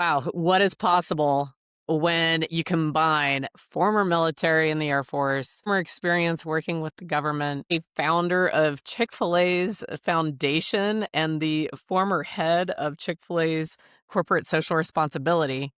Wow, what is possible when you combine former military in the Air Force, former experience working with the government, a founder of Chick-fil-A's foundation, and the former head of Chick-fil-A's corporate social responsibility,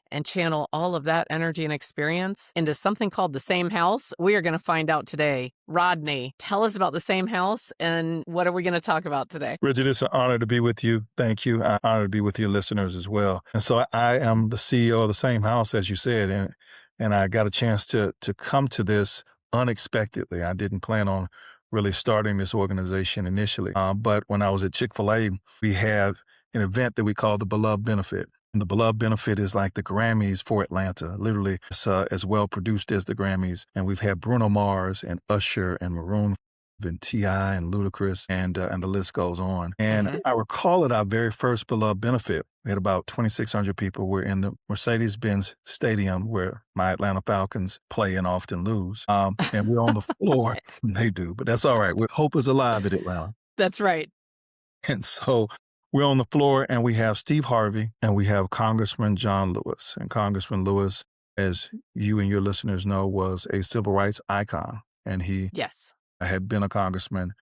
and channel all of that energy and experience into something called the Same House? We are going to find out today. Rodney, tell us about the Same House and what are we going to talk about today? Bridget, it's an honor to be with you. Thank you. I'm honored to be with your listeners as well. And so I am the CEO of the Same House, as you said, and I got a chance to come to this unexpectedly. I didn't plan on really starting this organization initially. But when I was at Chick-fil-A, we had an event that we call the Beloved Benefit. And the Beloved Benefit is like the Grammys for Atlanta. Literally, it's as well produced as the Grammys. And we've had Bruno Mars and Usher and Maroon and T.I. and Ludacris, and the list goes on. And I recall at our very first Beloved Benefit, we had about 2,600 people. We're in the Mercedes-Benz Stadium where my Atlanta Falcons play and often lose. And we're on the floor. They do, but that's all right. Hope is alive at Atlanta. That's right. And so we're on the floor and we have Steve Harvey and we have Congressman John Lewis. And Congressman Lewis, as you and your listeners know, was a civil rights icon. And he had been a congressman,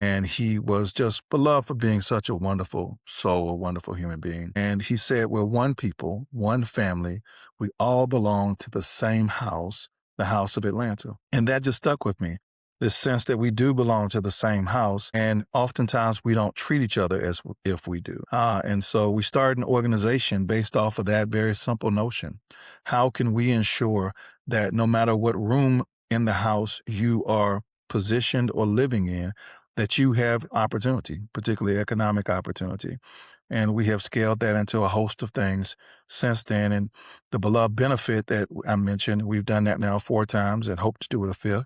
and he was just beloved for being such a wonderful soul, a wonderful human being. And he said, we're one people, one family. We all belong to the same house, the house of Atlanta. And that just stuck with me. This sense that we do belong to the same house, and oftentimes we don't treat each other as if we do. And so we started an organization based off of that very simple notion. How can we ensure that no matter what room in the house you are positioned or living in, that you have opportunity, particularly economic opportunity. And we have scaled that into a host of things since then. And the Beloved Benefit that I mentioned, we've done that now 4 times and hope to do it a 5th.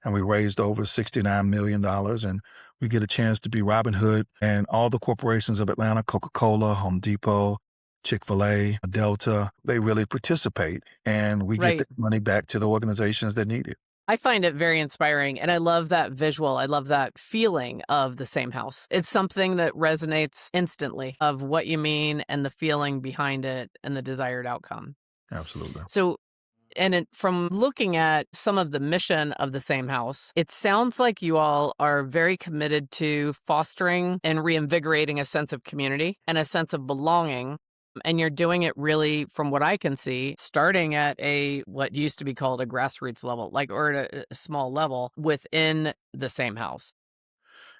And we raised over $69 million. And we get a chance to be Robin Hood and all the corporations of Atlanta, Coca-Cola, Home Depot, Chick-fil-A, Delta, they really participate. And we get the money back to the organizations that need it. I find it very inspiring, and I love that visual. I love that feeling of the same house. It's something that resonates instantly of what you mean and the feeling behind it and the desired outcome. Absolutely. So, from looking at some of the mission of the Same House, it sounds like you all are very committed to fostering and reinvigorating a sense of community and a sense of belonging. And you're doing it really, from what I can see, starting at what used to be called a grassroots level, or at a small level within the Same House.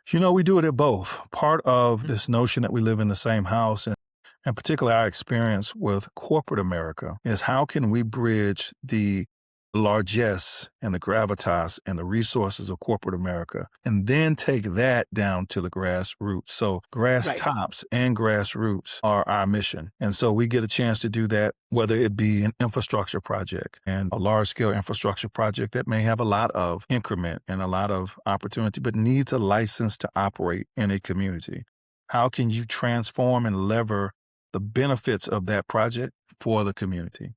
You know, we do it at both. Part of this notion that we live in the same house, and particularly our experience with corporate America, is how can we bridge the largesse and the gravitas and the resources of corporate America, and then take that down to the grassroots. So grass tops and grassroots are our mission. And so we get a chance to do that, whether it be an infrastructure project and a large scale infrastructure project that may have a lot of increment and a lot of opportunity, but needs a license to operate in a community. How can you transform and lever the benefits of that project for the community?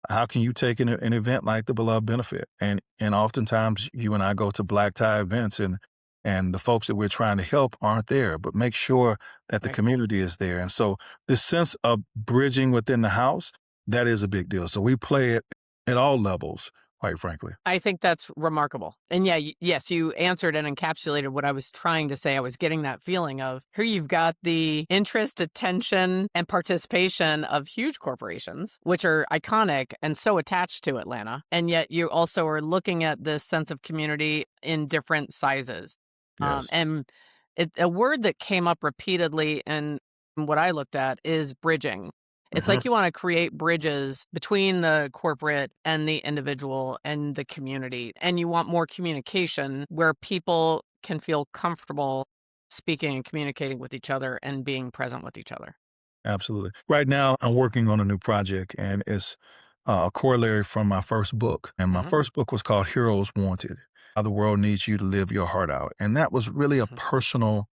How can you take an event like the Beloved Benefit? And oftentimes you and I go to black tie events and the folks that we're trying to help aren't there, but make sure that the community is there. And so this sense of bridging within the house, that is a big deal. So we play it at all levels, quite frankly. I think that's remarkable. And yes, you answered and encapsulated what I was trying to say. I was getting that feeling of here you've got the interest, attention, and participation of huge corporations, which are iconic and so attached to Atlanta. And yet you also are looking at this sense of community in different sizes. Yes. And a word that came up repeatedly in what I looked at is bridging. It's like you want to create bridges between the corporate and the individual and the community. And you want more communication where people can feel comfortable speaking and communicating with each other and being present with each other. Absolutely. Right now, I'm working on a new project, and it's a corollary from my first book. And my first book was called Heroes Wanted, How the World Needs You to Live Your Heart Out. And that was really a personal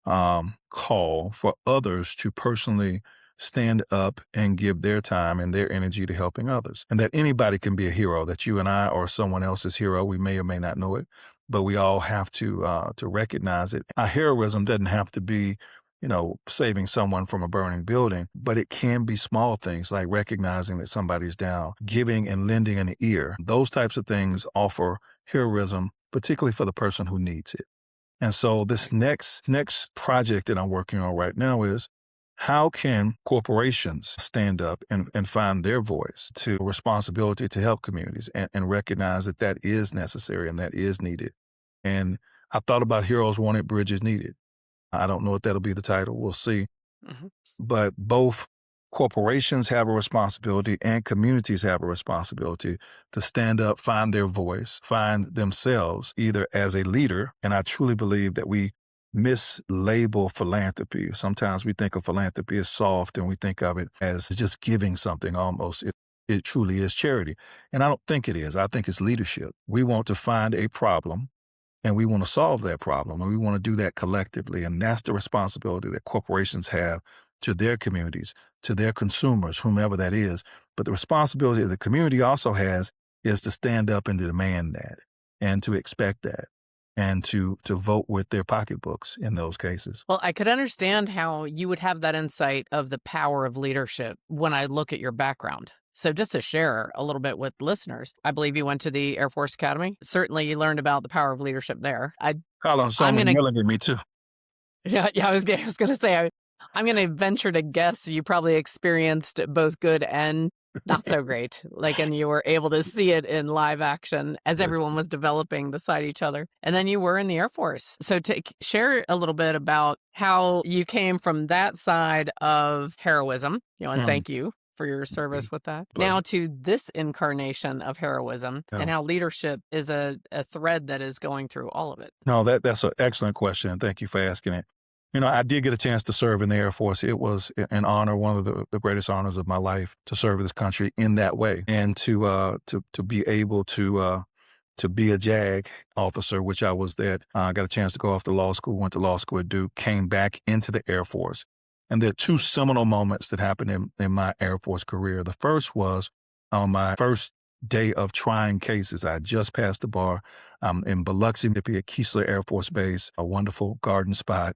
call for others to personally stand up and give their time and their energy to helping others. And that anybody can be a hero, that you and I or someone else's hero. We may or may not know it, but we all have to recognize it. Our heroism doesn't have to be saving someone from a burning building, but it can be small things like recognizing that somebody's down, giving and lending an ear. Those types of things offer heroism, particularly for the person who needs it. And so this next project that I'm working on right now is how can corporations stand up and find their voice to responsibility to help communities and recognize that that is necessary and that is needed. And I thought about Heroes Wanted, Bridges Needed. I don't know if that'll be the title. We'll see. Mm-hmm. But both corporations have a responsibility and communities have a responsibility to stand up, find their voice, find themselves either as a leader. And I truly believe that we mislabel philanthropy. Sometimes we think of philanthropy as soft and we think of it as just giving something almost. It truly is charity. And I don't think it is. I think it's leadership. We want to find a problem and we want to solve that problem, and we want to do that collectively. And that's the responsibility that corporations have to their communities, to their consumers, whomever that is. But the responsibility that the community also has is to stand up and to demand that and to expect that and to vote with their pocketbooks in those cases. Well, I could understand how you would have that insight of the power of leadership when I look at your background. So just to share a little bit with listeners, I believe you went to the Air Force Academy. Certainly you learned about the power of leadership there. Someone yelling at me too. Yeah, I was going to say, I'm going to venture to guess you probably experienced both good and not so great, and you were able to see it in live action as everyone was developing beside each other. And then you were in the Air Force. So to share a little bit about how you came from that side of heroism, and thank you for your service with that. Pleasure. Now to this incarnation of heroism and how leadership is a thread that is going through all of it. No, that's an excellent question, and thank you for asking it. I did get a chance to serve in the Air Force. It was an honor, one of the greatest honors of my life, to serve this country in that way, and to be able to be a JAG officer, which I was. That I got a chance to go off to law school, went to law school at Duke, came back into the Air Force. And there are two seminal moments that happened in my Air Force career. The first was on my first day of trying cases. I just passed the bar. I'm in Biloxi, Mississippi at Keesler Air Force Base, a wonderful garden spot.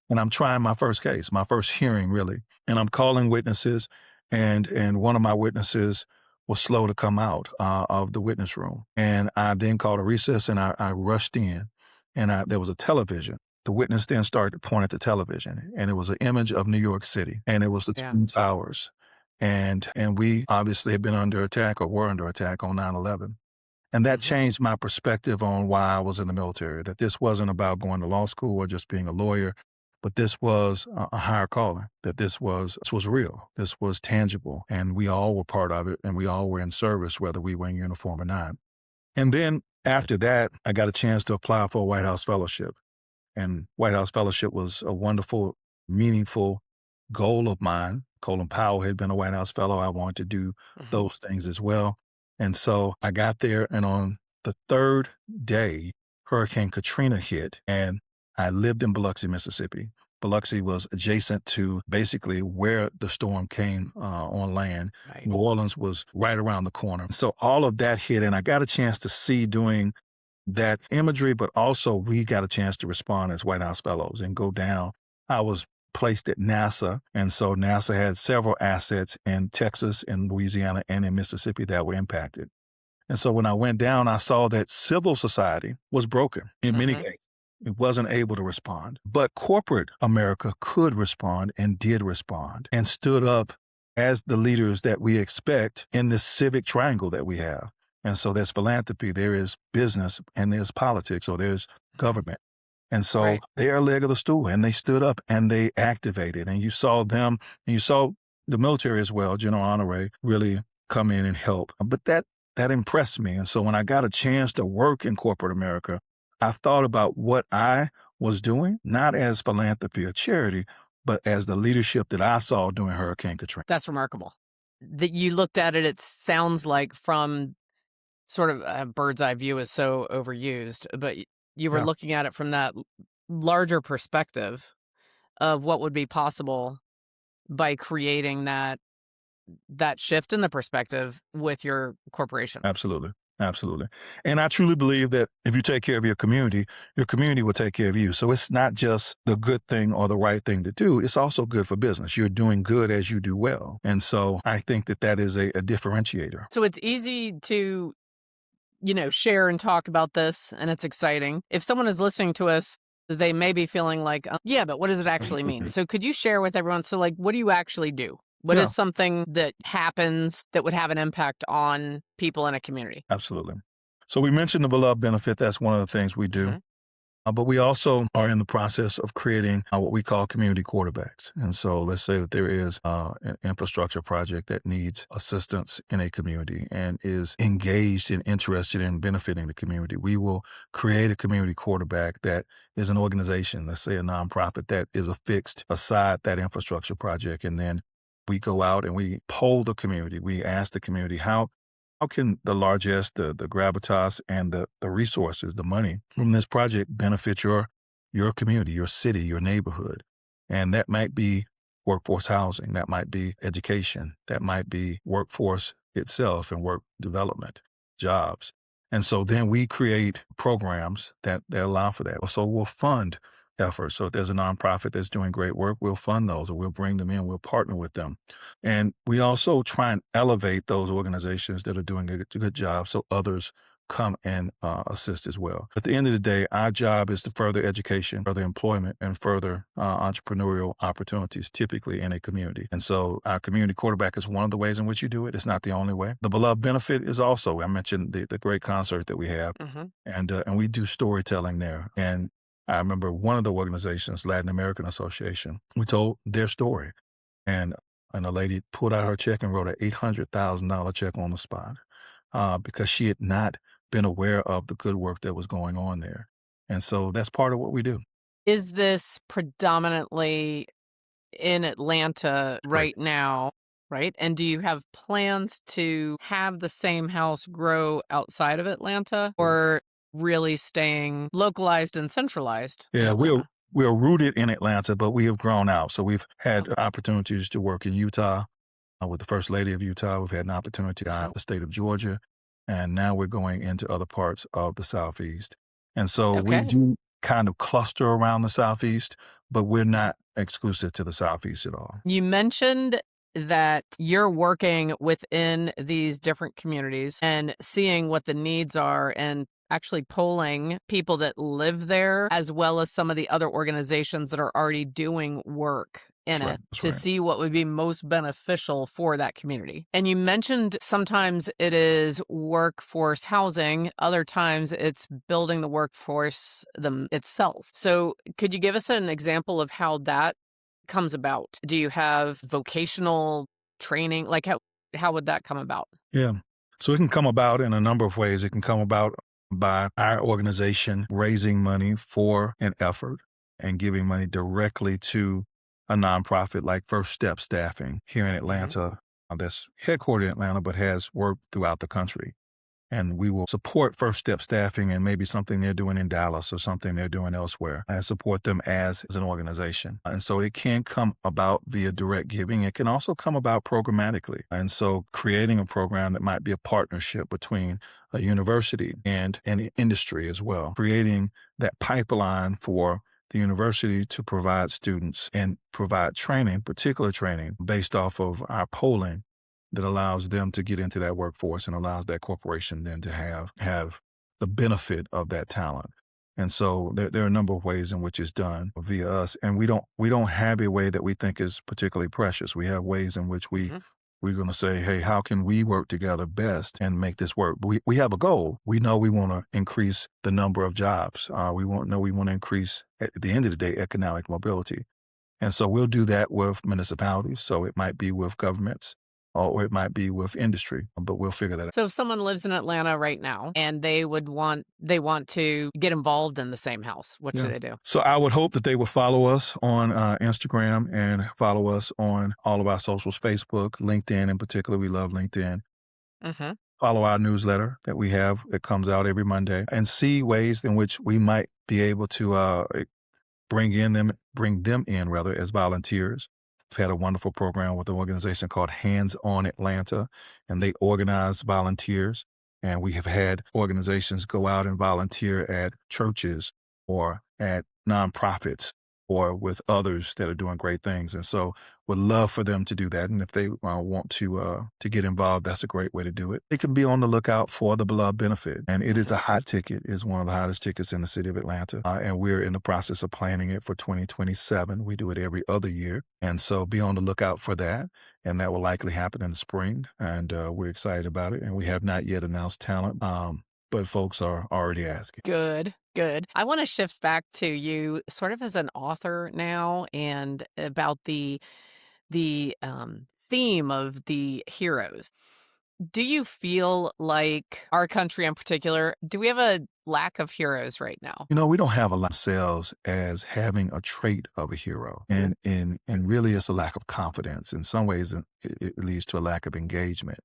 And I'm trying my first case, my first hearing, really. And I'm calling witnesses, and one of my witnesses was slow to come out of the witness room. And I then called a recess, and I rushed in, and there was a television. The witness then started to point at the television, and it was an image of New York City, and it was the Twin Towers. And we obviously had been under attack or were under attack on 9/11. And that changed my perspective on why I was in the military, that this wasn't about going to law school or just being a lawyer, but this was a higher calling, that this was real, this was tangible, and we all were part of it, and we all were in service, whether we were in uniform or not. And then after that, I got a chance to apply for a White House fellowship. And White House fellowship was a wonderful, meaningful goal of mine. Colin Powell had been a White House fellow. I wanted to do those things as well. And so I got there, and on the third day, Hurricane Katrina hit, and I lived in Biloxi, Mississippi. Biloxi was adjacent to basically where the storm came on land. Right. New Orleans was right around the corner. So all of that hit, and I got a chance to see doing that imagery, but also we got a chance to respond as White House fellows and go down. I was placed at NASA, and so NASA had several assets in Texas, in Louisiana, and in Mississippi that were impacted. And so when I went down, I saw that civil society was broken in many cases. It wasn't able to respond. But corporate America could respond and did respond and stood up as the leaders that we expect in this civic triangle that we have. And so there's philanthropy, there is business, and there's politics, or there's government. And so they're a leg of the stool, and they stood up and they activated. And you saw them, and you saw the military as well, General Honore, really come in and help. But that impressed me. And so when I got a chance to work in corporate America, I thought about what I was doing, not as philanthropy or charity, but as the leadership that I saw during Hurricane Katrina. That's remarkable. That you looked at it, it sounds like from sort of a bird's eye view is so overused, but you were looking at it from that larger perspective of what would be possible by creating that shift in the perspective with your corporation. Absolutely. Absolutely. And I truly believe that if you take care of your community will take care of you. So it's not just the good thing or the right thing to do. It's also good for business. You're doing good as you do well. And so I think that that is a differentiator. So it's easy to, share and talk about this, and it's exciting. If someone is listening to us, they may be feeling like, yeah, but what does it actually mean? So could you share with everyone? So, like, what do you actually do? What Yeah, is something that happens that would have an impact on people in a community? absolutely. So we mentioned the beloved benefit. That's one of the things we do. Mhm. But we also are in the process of creating what we call community quarterbacks. And so let's say that there is an infrastructure project that needs assistance in a community and is engaged and interested in benefiting the community. We will create a community quarterback that is an organization, let's say a nonprofit, that is affixed aside that infrastructure project. And then we go out and we poll the community. We ask the community, how can the largesse, the gravitas, and the resources, the money from this project benefit your community, your city, your neighborhood? And that might be workforce housing, that might be education, that might be workforce itself and work development, jobs. And so then we create programs that allow for that. So we'll fund efforts. So if there's a nonprofit that's doing great work, we'll fund those or we'll bring them in, we'll partner with them. And we also try and elevate those organizations that are doing a good job so others come and assist as well. At the end of the day, our job is to further education, further employment, and further entrepreneurial opportunities, typically in a community. And so our community quarterback is one of the ways in which you do it. It's not the only way. The beloved benefit is also, I mentioned the great concert that we have, Mhm. and we do storytelling there. And I remember one of the organizations, Latin American Association, we told their story. And and a lady pulled out her check and wrote an $800,000 check on the spot because she had not been aware of the good work that was going on there. And so that's part of what we do. Is this predominantly in Atlanta Correct. right now, right? And do you have plans to have the same house grow outside of Atlanta or really staying localized and centralized in Yeah, Atlanta? we're rooted in Atlanta, but we have grown out. So we've had Okay. opportunities to work in Utah with the First Lady of Utah. We've had an opportunity to Uh-huh. the state of Georgia, and now we're going into other parts of the Southeast. And so we Okay. do kind of cluster around the Southeast, but we're not exclusive to the Southeast at all. You mentioned that you're working within these different communities and seeing what the needs are and actually polling people that live there, as well as some of the other organizations that are already doing work in That's right. it That's to right. see what would be most beneficial for that community. And you mentioned sometimes it is workforce housing, other times it's building the workforce them itself. So could you give us an example of how that comes about? Do you have vocational training? Like how would that come about? Yeah. So it can come about in a number of ways. It can come about by our organization raising money for an effort and giving money directly to a nonprofit like First Step Staffing here in Hmm. Atlanta, that's headquartered in Atlanta but has work throughout the country. And we will support First Step Staffing and maybe something they're doing in Dallas or something they're doing elsewhere and support them as an organization. And so it can come about via direct giving. It can also come about programmatically. And so creating a program that might be a partnership between a university and an industry as well, creating that pipeline for the university to provide students and provide training, particular training based off of our polling that allows them to get into that workforce and allows that corporation then to have the benefit of that talent. And so there are a number of ways in which it's done via us. And we don't have a way that we think is particularly precious. We have ways in which Hmm. we're going to say, hey, how can we work together best and make this work? We have a goal. We know we want to increase the number of jobs. We want to increase at the end of the day economic mobility. And so we'll do that with municipalities. So it might be with governments or it might be with industry, but we'll figure that out. So if someone lives in Atlanta right now and they want to get involved in the same house, what Yeah. should they do? So I would hope that they would follow us on Instagram and follow us on all of our socials, Facebook, LinkedIn in particular. We love LinkedIn. Hmm. Follow our newsletter that we have that comes out every Monday and see ways in which we might be able to bring them in rather as volunteers. We've had a wonderful program with an organization called Hands on Atlanta, and they organize volunteers. And we have had organizations go out and volunteer at churches or at nonprofits or with others that are doing great things. And so would love for them to do that. And if they want to get involved, that's a great way to do it. They can be on the lookout for the Beloved Benefit. And it is a hot ticket. It's one of the hottest tickets in the city of Atlanta. And we're in the process of planning it for 2027. We do it every other year. And so be on the lookout for that. And that will likely happen in the spring. And we're excited about it. And we have not yet announced talent. But folks are already asking. Good, good. I want to shift back to you sort of as an author now and about the theme of the heroes. Do you feel like our country in particular, do we have a lack of heroes right now? You know, we don't have a lot of ourselves as having a trait of a hero. And really it's a lack of confidence. In some ways, it leads to a lack of engagement.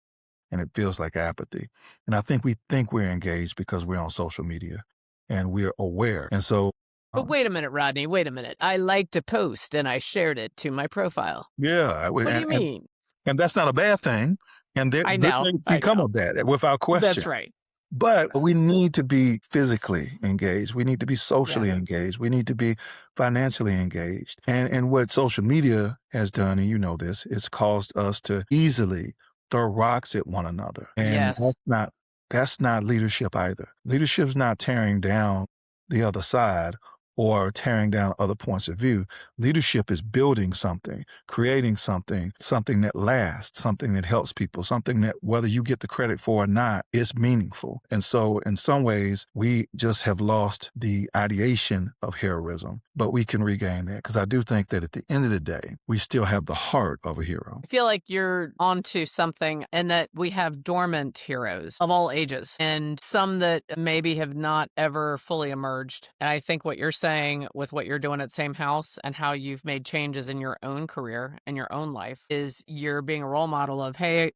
And it feels like apathy. And I think we're engaged because we're on social media and we're aware. And so But wait a minute, Rodney, wait a minute. I liked a post and I shared it to my profile. yeah, What do you mean? and that's not a bad thing. And there I good know, things I can come know. of that without question. That's right. But we need to be physically engaged. We need to be socially Yeah. engaged. We need to be financially engaged. And what social media has done, and you know this, it's caused us to easily throw rocks at one another. And Yes. that's not leadership either. Leadership's not tearing down the other side or tearing down other points of view. Leadership is building something, creating something that lasts, something that helps people, something that whether you get the credit for or not, is meaningful. And so in some ways, we just have lost the ideation of heroism, but we can regain that because I do think that at the end of the day, we still have the heart of a hero. I feel like you're onto something and that we have dormant heroes of all ages and some that maybe have not ever fully emerged. And I think what you're saying with what you're doing at Same House and how you've made changes in your own career and your own life is you're being a role model of, hey,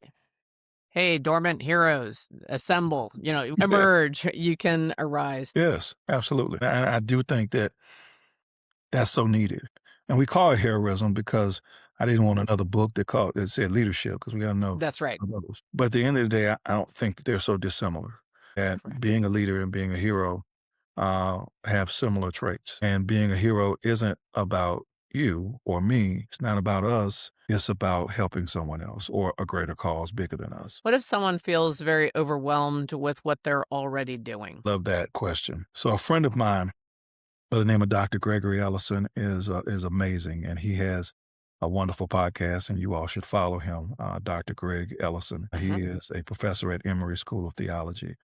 dormant heroes, assemble, emerge, you can arise. Yes, absolutely. And I do think that that's so needed. And we call it heroism because I didn't want another book that said leadership because we got to know. That's right. Others. But at the end of the day, I don't think that they're so dissimilar. That Correct. being a leader and being a hero have similar traits. And being a hero isn't about you or me. It's not about us. It's about helping someone else or a greater cause bigger than us. What if someone feels very overwhelmed with what they're already doing? Love that question. So a friend of mine by the name of Dr. Gregory Ellison is amazing, and he has a wonderful podcast, and you all should follow him, Dr. Greg Ellison. He is a professor at Emory School of Theology,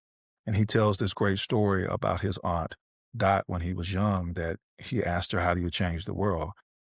and he tells this great story about his aunt, Dot, when he was young, that he asked her, how do you change the world?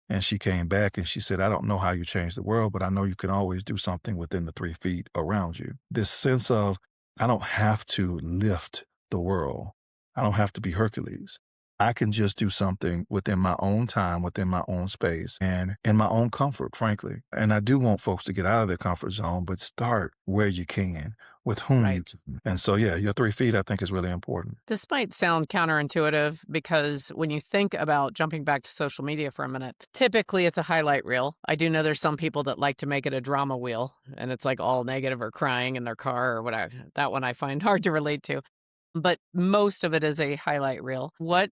And she came back and she said, I don't know how you change the world, but I know you can always do something within the 3 feet around you. This sense of, I don't have to lift the world. I don't have to be Hercules. I can just do something within my own time, within my own space, and in my own comfort, frankly. And I do want folks to get out of their comfort zone, but start where you can, with whom you Right. can. And so, yeah, your 3 feet, I think, is really important. This might sound counterintuitive because when you think about jumping back to social media for a minute, typically it's a highlight reel. I do know there's some people that like to make it a drama wheel and it's like all negative or crying in their car or whatever. That one I find hard to relate to. But most of it is a highlight reel. What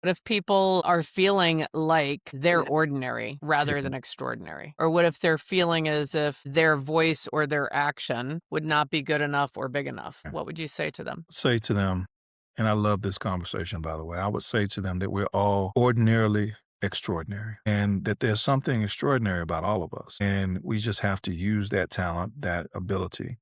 if people are feeling like they're ordinary rather than extraordinary? Or what if they're feeling as if their voice or their action would not be good enough or big enough? What would you say to them? Say to them, and I love this conversation, by the way, I would say to them that we're all ordinarily extraordinary and that there's something extraordinary about all of us. And we just have to use that talent, that ability.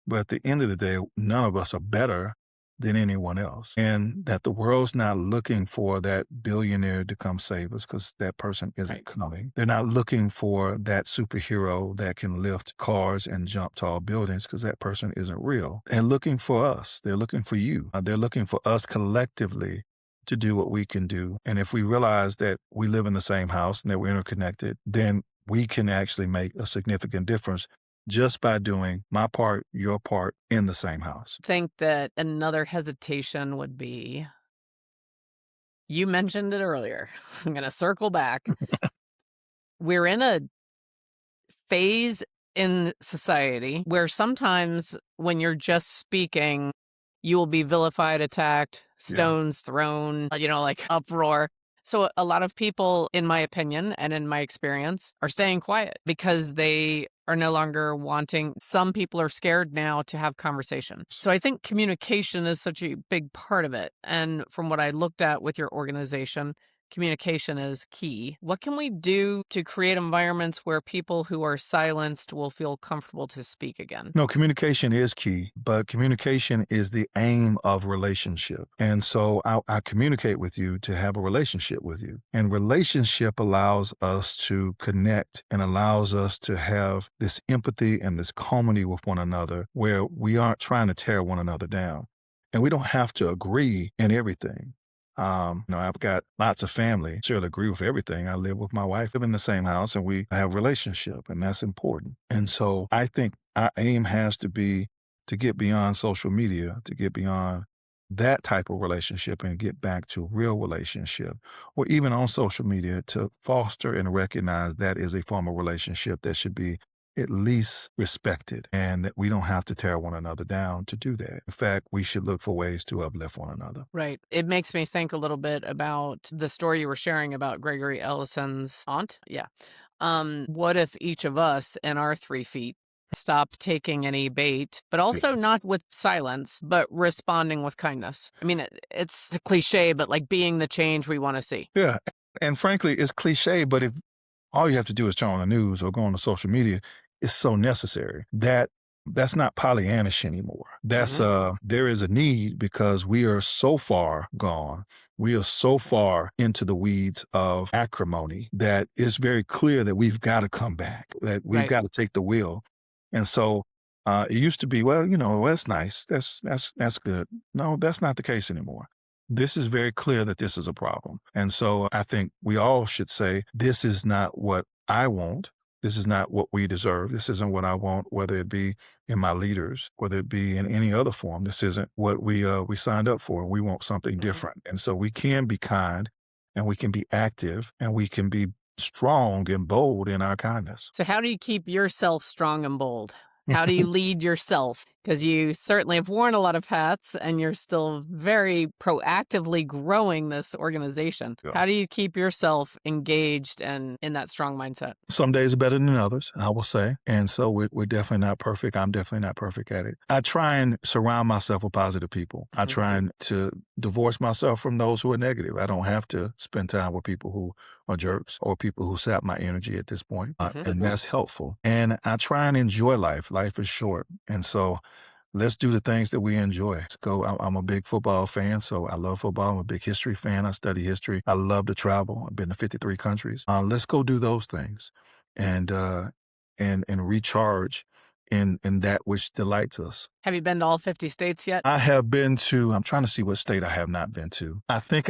But at the end of the day, none of us are better than anyone else. And that the world's not looking for that billionaire to come save us because that person isn't coming. They're not looking for that superhero that can lift cars and jump tall buildings because that person isn't real. They're looking for us. They're looking for you. They're looking for us collectively to do what we can do. And if we realize that we live in the same house and that we're interconnected, then we can actually make a significant difference just by doing my part, your part in the same house. I think that another hesitation would be, you mentioned it earlier. I'm going to circle back. We're in a phase in society where sometimes when you're just speaking you will be vilified, attacked, Yeah. stones thrown, like uproar. So a lot of people, in my opinion and in my experience, are staying quiet because they are no longer wanting. Some people are scared now to have conversation. So I think communication is such a big part of it. And from what I looked at with your organization, communication is key. What can we do to create environments where people who are silenced will feel comfortable to speak again? No, communication is key, but communication is the aim of relationship. And so I communicate with you to have a relationship with you. And relationship allows us to connect and allows us to have this empathy and this comedy with one another where we aren't trying to tear one another down. And we don't have to agree in everything. I've got lots of family. Sure, agree with everything. I live with my wife, live in the same house, and we have a relationship, and that's important. And so I think our aim has to be to get beyond social media, to get beyond that type of relationship and get back to real relationship, or even on social media to foster and recognize that is a form of relationship that should be at least respected and that we don't have to tear one another down to do that. In fact, we should look for ways to uplift one another. Right. It makes me think a little bit about the story you were sharing about Gregory Ellison's aunt. Yeah. What if each of us in our 3 feet stopped taking any bait, but also not with silence, but responding with kindness? I mean, it's a cliche, but like being the change we want to see. Yeah. And frankly, it's cliche, but if all you have to do is turn on the news or go on to social media, it's so necessary that that's not Pollyannish anymore. That's there is a need because we are so far gone. We are so far into the weeds of acrimony that it's very clear that we've got to come back, that we've Right. got to take the wheel. And so it used to be, well, that's nice. That's good. No, that's not the case anymore. This is very clear that this is a problem. And so I think we all should say, this is not what I want. This is not what we deserve. This isn't what I want, whether it be in my leaders, whether it be in any other form. This isn't what we signed up for. We want something different. And so we can be kind and we can be active and we can be strong and bold in our kindness. So, how do you keep yourself strong and bold? How do you lead yourself? Because you certainly have worn a lot of hats and you're still very proactively growing this organization. Yeah. How do you keep yourself engaged and in that strong mindset? Some days are better than others, I will say. And so we're definitely not perfect. I'm definitely not perfect at it. I try and surround myself with positive people. I try to divorce myself from those who are negative. I don't have to spend time with people who are jerks or people who sap my energy at this point. And that's helpful. And I try and enjoy life. Life is short. And so let's do the things that we enjoy. Let's go. I'm a big football fan, so I love football. I'm a big history fan. I study history. I love to travel. I've been to 53 countries. Let's go do those things and recharge in that which delights us. Have you been to all 50 states yet? I have been to, I'm trying to see what state I have not been to. I think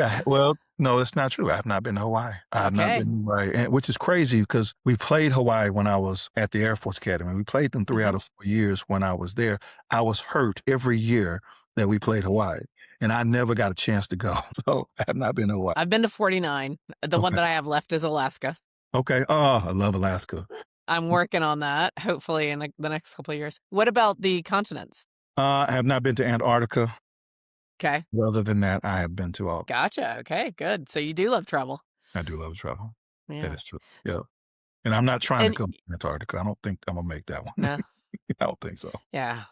no, that's not true. I have not been to Hawaii. I have not Okay. been to Hawaii, which is crazy because we played Hawaii when I was at the Air Force Academy. We played them 3 out of 4 years when I was there. I was hurt every year that we played Hawaii, and I never got a chance to go. So I have not been to Hawaii. I've been to 49. The one Okay. that I have left is Alaska. Okay. Oh, I love Alaska. I'm working on that, hopefully in the next couple of years. What about the continents? I have not been to Antarctica. Okay. Other than that, I have been to all. Gotcha. Okay, good. So you do love travel. I do love travel. That Yeah. is true. Yeah. And I'm not trying And- to go to Antarctica. I don't think I'm going to make that one. No. I don't think so. Yeah.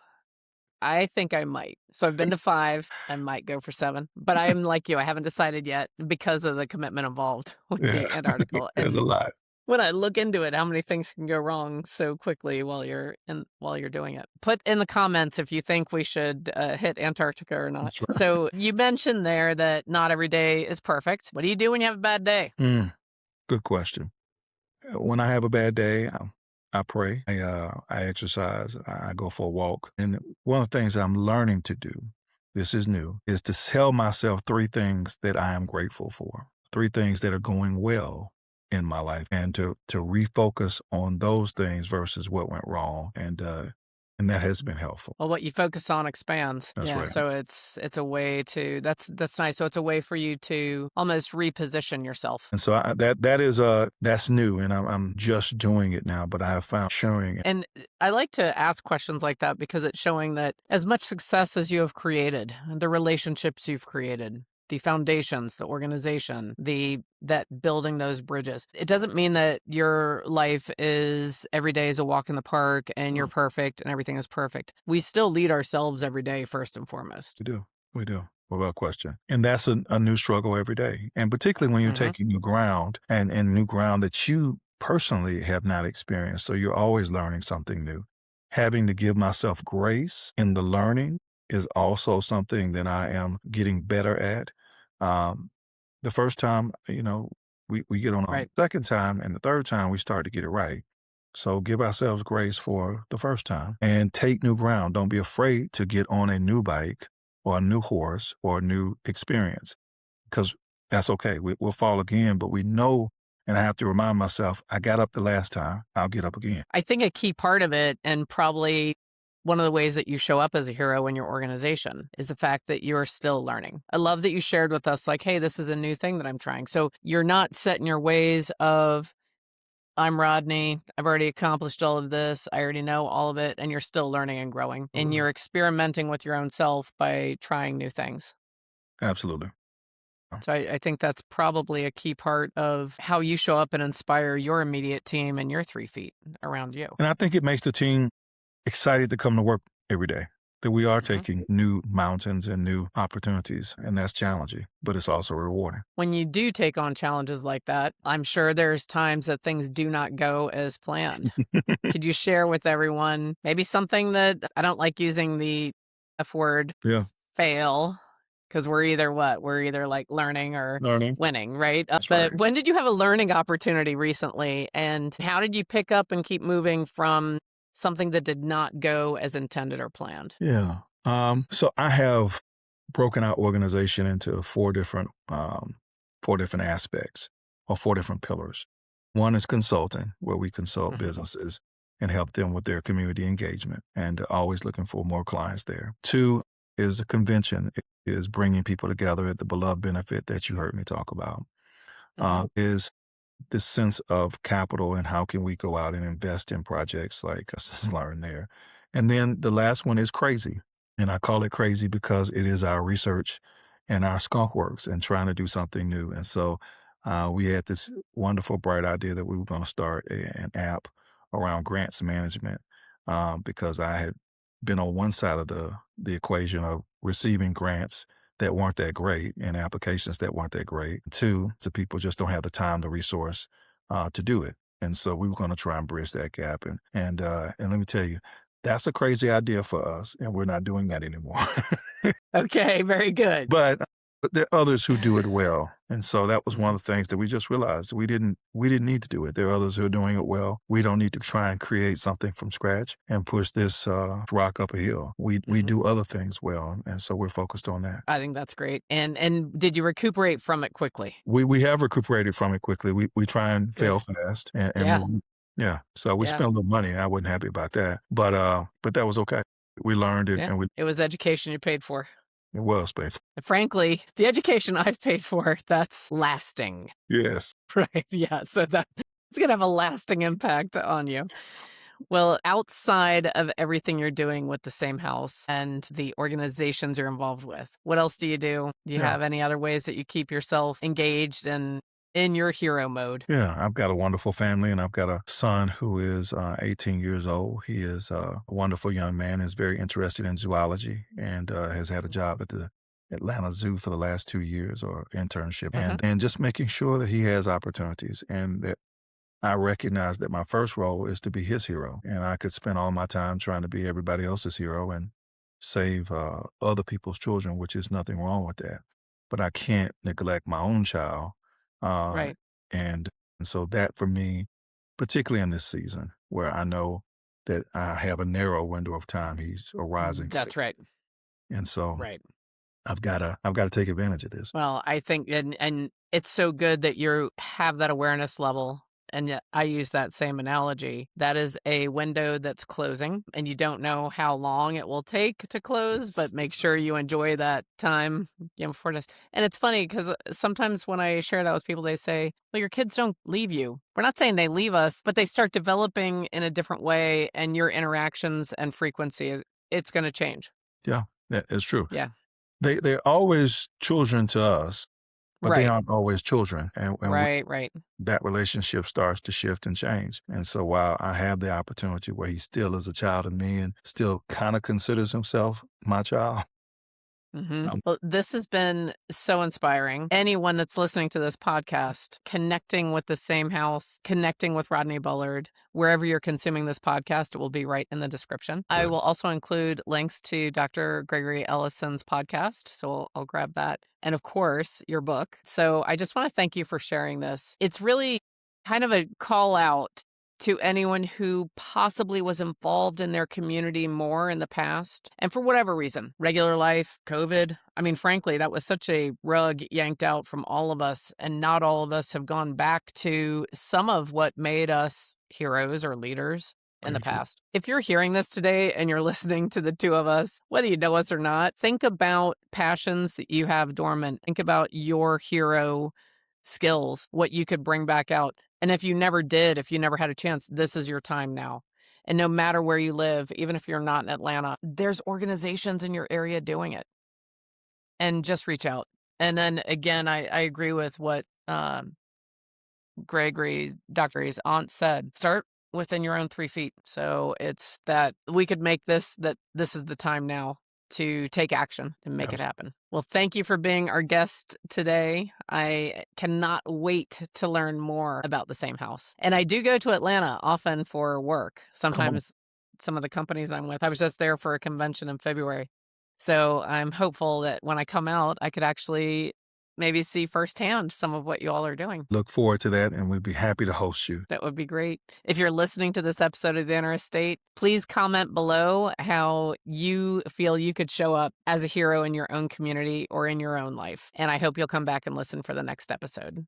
I think I might. So I've been to 5. I might go for 7. But I am like you. I haven't decided yet because of the commitment involved with the Antarctica. There's a lot. When I look into it, how many things can go wrong so quickly while you're doing it. Put in the comments if you think we should hit Antarctica or not. That's right. So you mentioned there that not every day is perfect. What do you do when you have a bad day? Good question. When I have a bad day, I pray. I exercise. I go for a walk. And one of the things I'm learning to do, this is new, is to tell myself 3 things that I am grateful for, 3 things that are going well in my life, and to refocus on those things versus what went wrong. And And that has been helpful. Well, what you focus on expands. That's Yeah, right. so it's a way to that's nice. So it's a way for you to almost reposition yourself. And so that's new, and I'm just doing it now, but I have found showing. And I like to ask questions like that because it's showing that as much success as you have created, the relationships you've created, the foundations, the organization, that building those bridges. It doesn't mean that your life is every day is a walk in the park and you're perfect and everything is perfect. We still lead ourselves every day first and foremost. We do. We do. Without question. And that's a new struggle every day. And particularly when you're Mhm. taking new ground and new ground that you personally have not experienced. So you're always learning something new. Having to give myself grace in the learning is also something that I am getting better at. Um, the first time, we get on a Right. second time, and the third time we start to get it right. So give ourselves grace for the first time and take new ground. Don't be afraid to get on a new bike or a new horse or a new experience because that's okay. We'll fall again, but we know, and I have to remind myself, I got up the last time, I'll get up again. I think a key part of it, and probably one of the ways that you show up as a hero in your organization, is the fact that you're still learning. I love that you shared with us, like, hey, this is a new thing that I'm trying. So you're not set in your ways of, I'm Rodney, I've already accomplished all of this, I already know all of it, and you're still learning and growing. And you're experimenting with your own self by trying new things. Absolutely. So I think that's probably a key part of how you show up and inspire your immediate team and your 3 feet around you. And I think it makes the team excited to come to work every day, that we are Mhm. taking new mountains and new opportunities. And that's challenging, but it's also rewarding. When you do take on challenges like that, I'm sure there's times that things do not go as planned. Could you share with everyone maybe something that I don't like using the F word, Yeah. fail, because we're either what? We're either like learning or Learning. winning, right? That's But right. when did you have a learning opportunity recently? And how did you pick up and keep moving from something that did not go as intended or planned? Yeah. So I have broken our organization into four different aspects or four different pillars. One is consulting, where we consult Mhm. businesses and help them with their community engagement and always looking for more clients there. Two is a convention. It is bringing people together at the beloved benefit that you heard me talk about. Mhm. Is this sense of capital and how can we go out and invest in projects like Assist Learn there. And then the last one is crazy. And I call it crazy because it is our research and our skunk works and trying to do something new. And so we had this wonderful, bright idea that we were going to start an app around grants management because I had been on one side of the equation of receiving grants that weren't that great and applications that weren't that great. Two, to people just don't have the time, the resource to do it. And so we were going to try and bridge that gap. And let me tell you, that's a crazy idea for us, and we're not doing that anymore. Okay, very good. But there are others who do it well. And so that was one of the things that we just realized we didn't need to do it. There are others who are doing it well. We don't need to try and create something from scratch and push this rock up a hill. We Mhm. do other things well, and so we're focused on that. I think that's great. And did you recuperate from it quickly? We have recuperated from it quickly. We try and Good. fail fast and Yeah. move. Yeah. So we Yeah. spent a little money. I wasn't happy about that. But that was okay. We learned it Yeah. and It was education you paid for. it was painful. And frankly, the education I've paid for, that's lasting. Yes. Right. Yeah. So that it's going to have a lasting impact on you. Well, outside of everything you're doing with the same house and the organizations you're involved with, what else do you do? Do you Yeah. have any other ways that you keep yourself engaged and in your hero mode? Yeah. I've got a wonderful family and I've got a son who is 18 years old. He is a wonderful young man, is very interested in zoology and has had a job at the Atlanta Zoo for the last 2 years or internship Uh-huh. and just making sure that he has opportunities and that I recognize that my first role is to be his hero, and I could spend all my time trying to be everybody else's hero and save other people's children, which is nothing wrong with that. But I can't neglect my own child, uh, Right. and so that for me, particularly in this season where I know that I have a narrow window of time, he's a rising, That's right. and so Right. I've gotta take advantage of this. Well, I think and it's so good that you have that awareness level And yet I use that same analogy. That is a window that's closing, and you don't know how long it will take to close, but Yes. make sure you enjoy that time, before this. And it's funny because sometimes when I share that with people, they say, well, your kids don't leave you. We're not saying they leave us, but they start developing in a different way, and your interactions and frequency, it's going to change. Yeah, that is true. Yeah. They're always children to us, but they Right. aren't always children. And Right. that relationship starts to shift and change. And so while I have the opportunity where he still is a child of me and still kind of considers himself my child, um, Well, this has been so inspiring. Anyone that's listening to this podcast, connecting with the same house, connecting with Rodney Bullard, wherever you're consuming this podcast, it will be right in the description. I Good. will also include links to Dr. Gregory Ellison's podcast. So I'll grab that. And of course, your book. So I just want to thank you for sharing this. It's really kind of a call out to anyone who possibly was involved in their community more in the past. And for whatever reason, regular life, COVID, I mean, frankly, that was such a rug yanked out from all of us. And not all of us have gone back to some of what made us heroes or leaders in the Very true. past. If you're hearing this today and you're listening to the two of us, whether you know us or not, think about passions that you have dormant. Think about your hero skills, what you could bring back out. And if you never did, if you never had a chance, this is your time now. And no matter where you live, even if you're not in Atlanta, there's organizations in your area doing it. And just reach out. And then again, I agree with what Dr. Gregory's aunt said. Start within your own 3 feet. So it's that we could make this, that this is the time now to take action and make it happen. Well, thank you for being our guest today. I cannot wait to learn more about the same house. And I do go to Atlanta often for work. Sometimes some of the companies I'm with, I was just there for a convention in February. So I'm hopeful that when I come out, I could actually maybe see firsthand some of what you all are doing. Look forward to that, and we'd be happy to host you. That would be great. If you're listening to this episode of The Inner Estate, please comment below how you feel you could show up as a hero in your own community or in your own life. And I hope you'll come back and listen for the next episode.